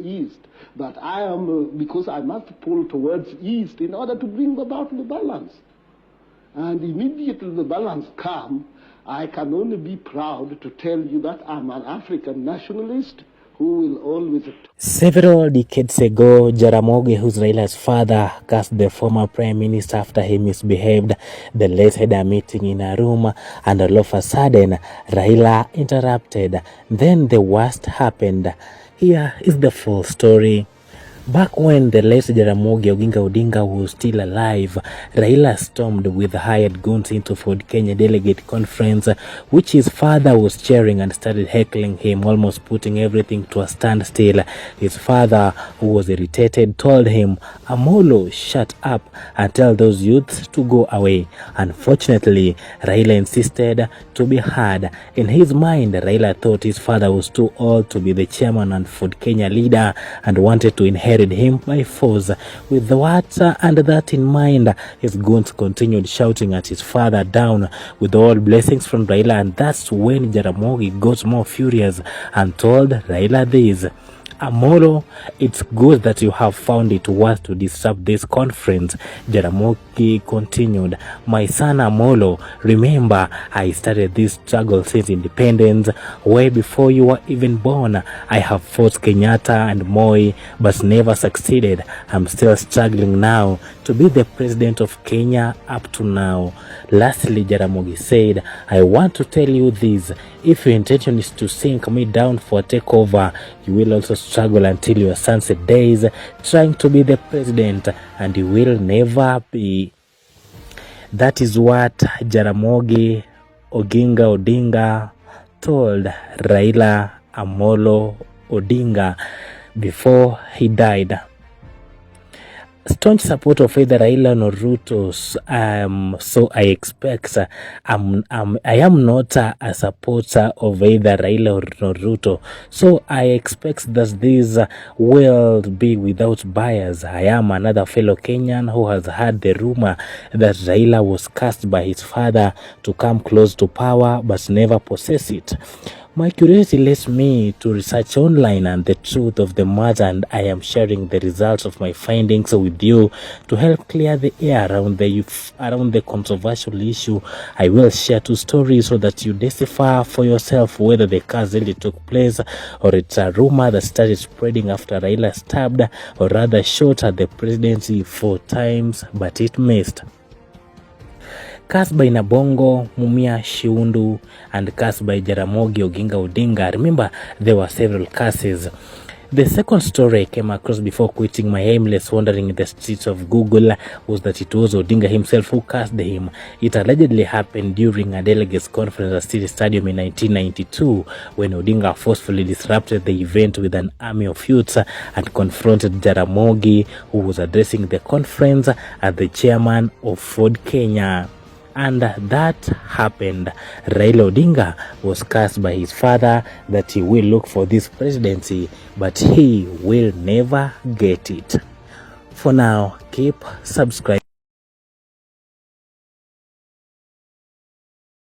east, that I am, because I must pull towards east in order to bring about the balance. And immediately the balance comes, I can only be proud to tell you that I'm an African nationalist who will always... Several decades ago, Jaramogi, who's Raila's father, cast the former prime minister after he misbehaved. The late had a meeting in a room, and all of a sudden, Raila interrupted. Then the worst happened. Here is the full story. Back when the late Jaramogi Oginga Odinga was still alive, Raila stormed with hired goons into Ford Kenya delegate conference, which his father was chairing, and started heckling him, almost putting everything to a standstill. His father, who was irritated, told him, "Amolo, shut up and tell those youths to go away." Unfortunately, Raila insisted to be heard. In his mind, Raila thought his father was too old to be the chairman and Ford Kenya leader, and wanted to inherit him by force. With that and that in mind, his goons continued shouting at his father down with all blessings from Raila, and that's when Jaramogi got more furious and told Raila this: "Amolo, it's good that you have found it worth to disrupt this conference." Jaramogi continued, "My son Amolo, remember, I started this struggle since independence, way before you were even born. I have fought Kenyatta and Moi, but never succeeded. I'm still struggling now to be the president of Kenya up to now." Lastly, Jaramogi said, "I want to tell you this. If your intention is to sink me down for a takeover, you will also struggle until your sunset days trying to be the president, and you will never be." That is what Jaramogi Oginga Odinga told Raila Amolo Odinga before he died. Staunch support of either Raila or Ruto's, so I expect I am not a supporter of either Raila or Ruto, so I expect that this will be without bias. I am another fellow Kenyan who has heard the rumor that Raila was cast by his father to come close to power but never possess it. My curiosity leads me to research online and the truth of the matter, and I am sharing the results of my findings with you to help clear the air around the controversial issue. I will share two stories so that you decipher for yourself whether the case really took place, or it's a rumor that started spreading after Raila stabbed, or rather shot at the presidency 4 times but it missed. Cast by Nabongo, Mumia Shiundu, and cast by Jaramogi Oginga Odinga. Remember, there were several cases. The second story I came across before quitting my aimless wandering in the streets of Google was that it was Odinga himself who cast him. It allegedly happened during a delegates conference at City Stadium in 1992, when Odinga forcefully disrupted the event with an army of youths and confronted Jaramogi, who was addressing the conference as the chairman of Ford Kenya. And that happened. Raila Odinga was cast by his father that he will look for this presidency, but he will never get it. For now, keep subscribing.